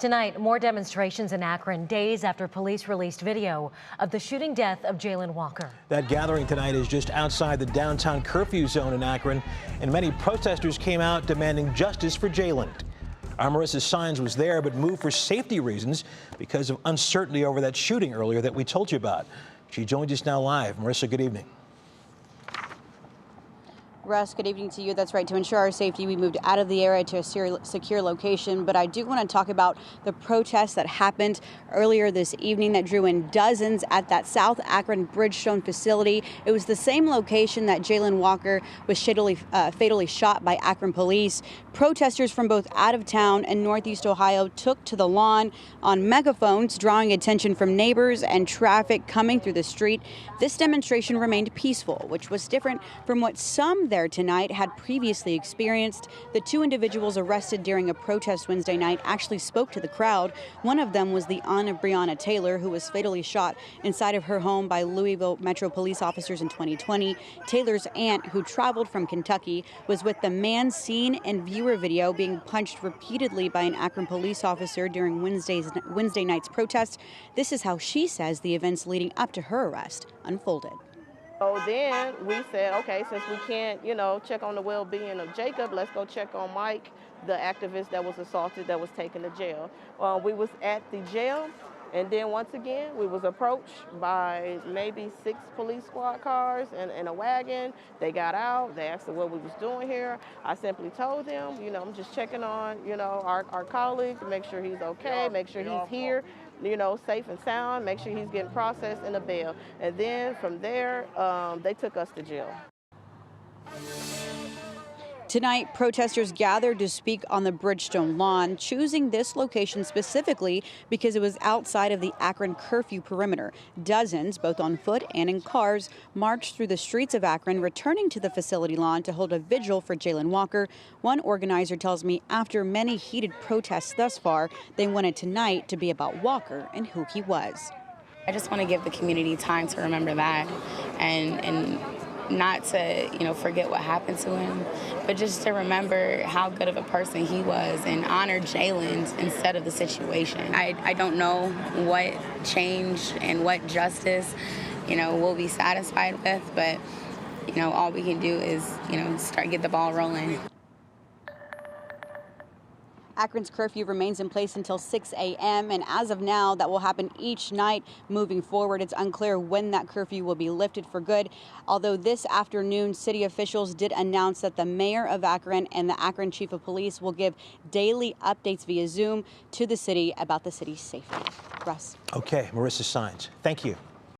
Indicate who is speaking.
Speaker 1: Tonight, more demonstrations in Akron, days after police released video of the shooting death of Jayland Walker.
Speaker 2: That gathering tonight is just outside the downtown curfew zone in Akron, and many protesters came out demanding justice for Jayland. Our Marisa Saenz was there, but moved for safety reasons because of uncertainty over that shooting earlier that we told you about. She joins us now live. Marisa, good evening.
Speaker 3: Russ, good evening to you. That's right. To ensure our safety, we moved out of the area to a secure location. But I do want to talk about the protests that happened earlier this evening that drew in dozens at that South Akron Bridgestone facility. It was the same location that Jayland Walker was fatally shot by Akron police. Protesters from both out of town and Northeast Ohio took to the lawn on megaphones, drawing attention from neighbors and traffic coming through the street. This demonstration remained peaceful, which was different from what some there tonight had previously experienced. The two individuals arrested during a protest Wednesday night actually spoke to the crowd. One of them was the aunt of Breonna Taylor, who was fatally shot inside of her home by Louisville Metro police officers in 2020. Taylor's aunt, who traveled from Kentucky, was with the man seen in viewer video being punched repeatedly by an Akron police officer during Wednesday night's protest. This is how she says the events leading up to her arrest unfolded.
Speaker 4: So then we said, okay, since we can't, check on the well-being of Jacob, let's go check on Mike, the activist that was assaulted, that was taken to jail. We was at the jail, and then once again, we was approached by maybe 6 police squad cars and a wagon. They got out. They asked what we was doing here. I simply told them, I'm just checking on, our colleague to make sure he's okay, make sure he's here, safe and sound, make sure he's getting processed in a bail. And then from there, they took us to jail.
Speaker 3: Tonight, protesters gathered to speak on the Bridgestone lawn, choosing this location specifically because it was outside of the Akron curfew perimeter. Dozens, both on foot and in cars, marched through the streets of Akron, returning to the facility lawn to hold a vigil for Jayland Walker. One organizer tells me after many heated protests thus far, they wanted tonight to be about Walker and who he was.
Speaker 5: I just want to give the community time to remember that and not to, forget what happened to him, but just to remember how good of a person he was and honor Jayland instead of the situation. I don't know what change and what justice, we'll be satisfied with, but, all we can do is, get the ball rolling.
Speaker 3: Akron's curfew remains in place until 6 a.m. and as of now, that will happen each night moving forward. It's unclear when that curfew will be lifted for good. Although this afternoon, city officials did announce that the mayor of Akron and the Akron chief of police will give daily updates via Zoom to the city about the city's safety. Russ.
Speaker 2: Okay, Marisa Saenz, thank you.